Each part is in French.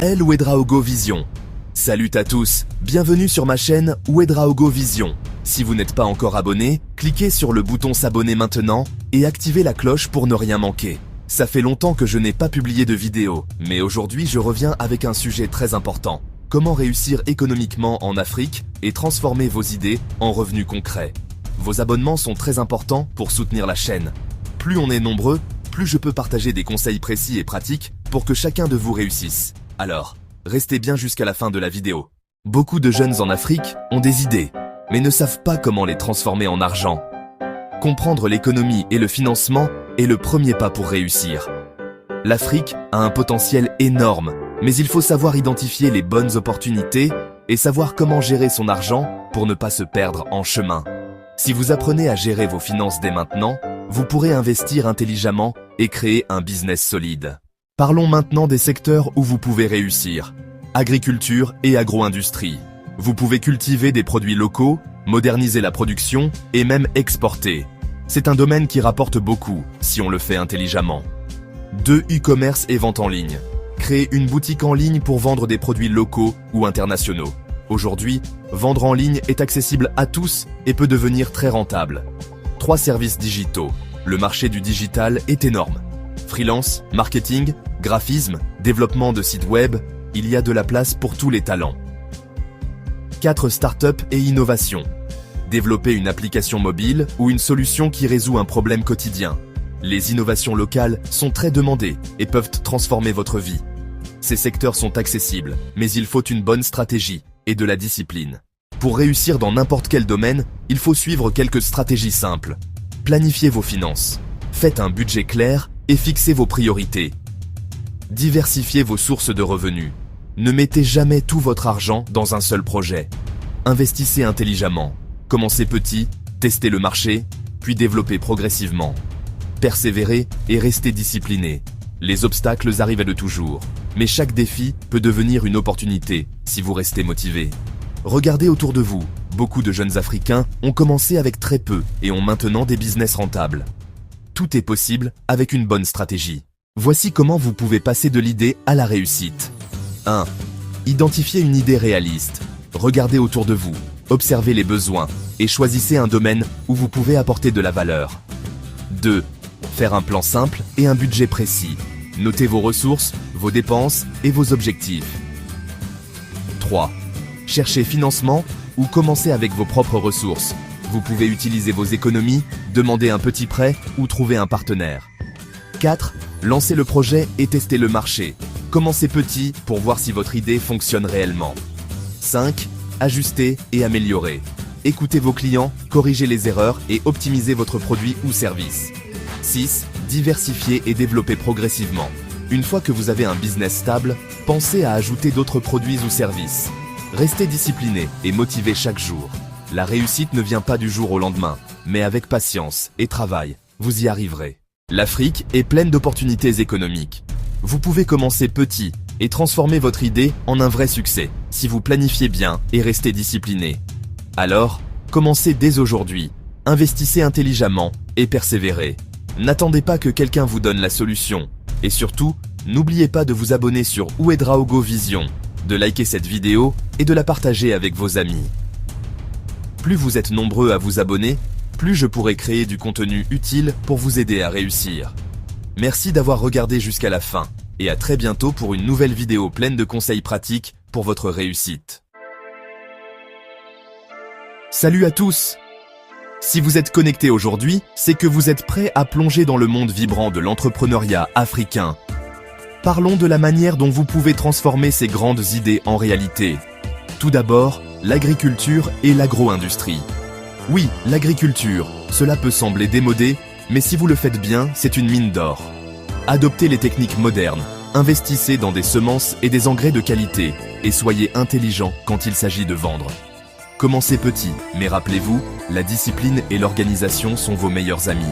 El Ouedraogo Vision. Salut à tous, bienvenue sur ma chaîne Ouedraogo Vision. Si vous n'êtes pas encore abonné, cliquez sur le bouton s'abonner maintenant et activez la cloche pour ne rien manquer. Ça fait longtemps que je n'ai pas publié de vidéo, mais aujourd'hui je reviens avec un sujet très important. Comment réussir économiquement en Afrique et transformer vos idées en revenus concrets. Vos abonnements sont très importants pour soutenir la chaîne. Plus on est nombreux, plus je peux partager des conseils précis et pratiques pour que chacun de vous réussisse. Alors, restez bien jusqu'à la fin de la vidéo. Beaucoup de jeunes en Afrique ont des idées, mais ne savent pas comment les transformer en argent. Comprendre l'économie et le financement est le premier pas pour réussir. L'Afrique a un potentiel énorme, mais il faut savoir identifier les bonnes opportunités et savoir comment gérer son argent pour ne pas se perdre en chemin. Si vous apprenez à gérer vos finances dès maintenant, vous pourrez investir intelligemment et créer un business solide. Parlons maintenant des secteurs où vous pouvez réussir. Agriculture et agro-industrie. Vous pouvez cultiver des produits locaux, moderniser la production et même exporter. C'est un domaine qui rapporte beaucoup si on le fait intelligemment. 2. E-commerce et vente en ligne. Créer une boutique en ligne pour vendre des produits locaux ou internationaux. Aujourd'hui, vendre en ligne est accessible à tous et peut devenir très rentable. 3. Services digitaux. Le marché du digital est énorme. Freelance, marketing, graphisme, développement de sites web, il y a de la place pour tous les talents. 4. Start-up et innovation. Développer une application mobile ou une solution qui résout un problème quotidien. Les innovations locales sont très demandées et peuvent transformer votre vie. Ces secteurs sont accessibles, mais il faut une bonne stratégie et de la discipline. Pour réussir dans n'importe quel domaine, il faut suivre quelques stratégies simples. Planifiez vos finances. Faites un budget clair et fixez vos priorités. Diversifiez vos sources de revenus. Ne mettez jamais tout votre argent dans un seul projet. Investissez intelligemment. Commencez petit, testez le marché, puis développez progressivement. Persévérez et restez discipliné. Les obstacles arrivent de toujours, mais chaque défi peut devenir une opportunité si vous restez motivé. Regardez autour de vous, beaucoup de jeunes Africains ont commencé avec très peu et ont maintenant des business rentables. Tout est possible avec une bonne stratégie. Voici comment vous pouvez passer de l'idée à la réussite. 1. Identifiez une idée réaliste. Regardez autour de vous, observez les besoins et choisissez un domaine où vous pouvez apporter de la valeur. 2. Faire un plan simple et un budget précis. Notez vos ressources, vos dépenses et vos objectifs. 3. Cherchez financement ou commencez avec vos propres ressources. Vous pouvez utiliser vos économies, demander un petit prêt ou trouver un partenaire. 4. Lancez le projet et testez le marché. Commencez petit pour voir si votre idée fonctionne réellement. 5. Ajustez et améliorez. Écoutez vos clients, corrigez les erreurs et optimisez votre produit ou service. 6. Diversifiez et développez progressivement. Une fois que vous avez un business stable, pensez à ajouter d'autres produits ou services. Restez discipliné et motivé chaque jour. La réussite ne vient pas du jour au lendemain, mais avec patience et travail, vous y arriverez. L'Afrique est pleine d'opportunités économiques. Vous pouvez commencer petit et transformer votre idée en un vrai succès si vous planifiez bien et restez discipliné. Alors, commencez dès aujourd'hui, investissez intelligemment et persévérez. N'attendez pas que quelqu'un vous donne la solution. Et surtout, n'oubliez pas de vous abonner sur Ouedraogo Vision, de liker cette vidéo et de la partager avec vos amis. Plus vous êtes nombreux à vous abonner, plus je pourrai créer du contenu utile pour vous aider à réussir. Merci d'avoir regardé jusqu'à la fin et à très bientôt pour une nouvelle vidéo pleine de conseils pratiques pour votre réussite. Salut à tous! Si vous êtes connectés aujourd'hui, c'est que vous êtes prêts à plonger dans le monde vibrant de l'entrepreneuriat africain. Parlons de la manière dont vous pouvez transformer ces grandes idées en réalité. Tout d'abord, l'agriculture et l'agro-industrie. Oui, l'agriculture, cela peut sembler démodé, mais si vous le faites bien, c'est une mine d'or. Adoptez les techniques modernes, investissez dans des semences et des engrais de qualité, et soyez intelligent quand il s'agit de vendre. Commencez petit, mais rappelez-vous, la discipline et l'organisation sont vos meilleurs amis.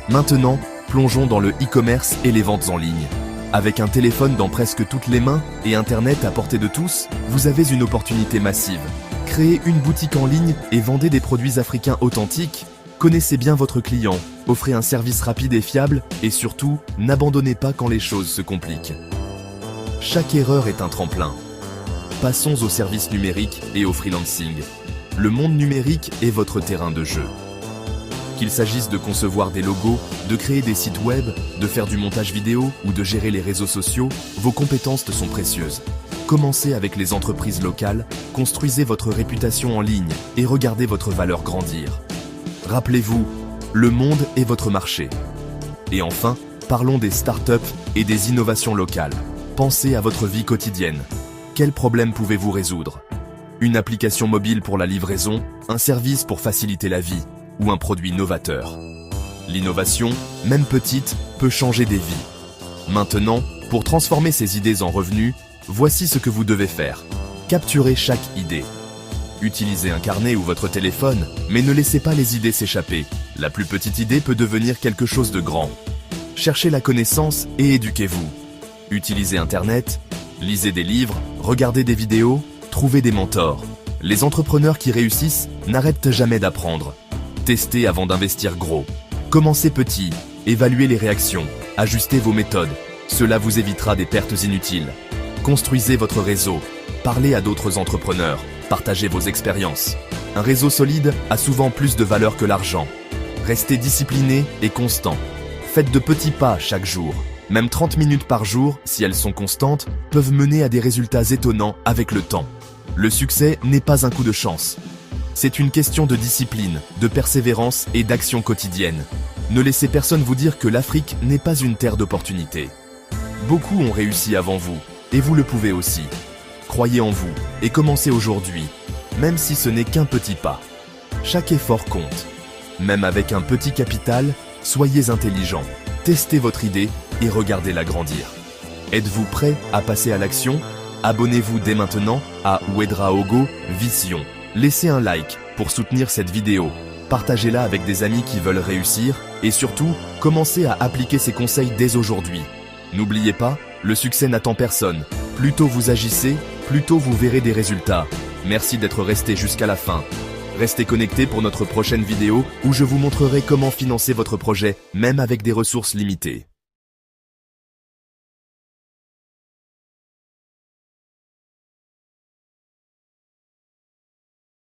Maintenant, plongeons dans le e-commerce et les ventes en ligne. Avec un téléphone dans presque toutes les mains et Internet à portée de tous, vous avez une opportunité massive. Créez une boutique en ligne et vendez des produits africains authentiques. Connaissez bien votre client, offrez un service rapide et fiable et surtout, n'abandonnez pas quand les choses se compliquent. Chaque erreur est un tremplin. Passons aux services numériques et au freelancing. Le monde numérique est votre terrain de jeu. Qu'il s'agisse de concevoir des logos, de créer des sites web, de faire du montage vidéo ou de gérer les réseaux sociaux, vos compétences sont précieuses. Commencez avec les entreprises locales, construisez votre réputation en ligne et regardez votre valeur grandir. Rappelez-vous, le monde est votre marché. Et enfin, parlons des startups et des innovations locales. Pensez à votre vie quotidienne. Quels problèmes pouvez-vous résoudre? Une application mobile pour la livraison, un service pour faciliter la vie ou un produit novateur. L'innovation, même petite, peut changer des vies. Maintenant, pour transformer ces idées en revenus, voici ce que vous devez faire. Capturez chaque idée. Utilisez un carnet ou votre téléphone, mais ne laissez pas les idées s'échapper. La plus petite idée peut devenir quelque chose de grand. Cherchez la connaissance et éduquez-vous. Utilisez Internet, lisez des livres, regardez des vidéos, trouvez des mentors. Les entrepreneurs qui réussissent n'arrêtent jamais d'apprendre. Testez avant d'investir gros. Commencez petit, évaluez les réactions, ajustez vos méthodes. Cela vous évitera des pertes inutiles. Construisez votre réseau. Parlez à d'autres entrepreneurs. Partagez vos expériences. Un réseau solide a souvent plus de valeur que l'argent. Restez discipliné et constant. Faites de petits pas chaque jour. Même 30 minutes par jour, si elles sont constantes, peuvent mener à des résultats étonnants avec le temps. Le succès n'est pas un coup de chance. C'est une question de discipline, de persévérance et d'action quotidienne. Ne laissez personne vous dire que l'Afrique n'est pas une terre d'opportunités. Beaucoup ont réussi avant vous, et vous le pouvez aussi. Croyez en vous et commencez aujourd'hui, même si ce n'est qu'un petit pas. Chaque effort compte. Même avec un petit capital, soyez intelligent. Testez votre idée et regardez-la grandir. Êtes-vous prêt à passer à l'action? Abonnez-vous dès maintenant à Ouedraogo Vision. Laissez un like pour soutenir cette vidéo. Partagez-la avec des amis qui veulent réussir et surtout, commencez à appliquer ces conseils dès aujourd'hui. N'oubliez pas, le succès n'attend personne. Plus tôt vous agissez, plus tôt vous verrez des résultats. Merci d'être resté jusqu'à la fin. Restez connectés pour notre prochaine vidéo où je vous montrerai comment financer votre projet, même avec des ressources limitées.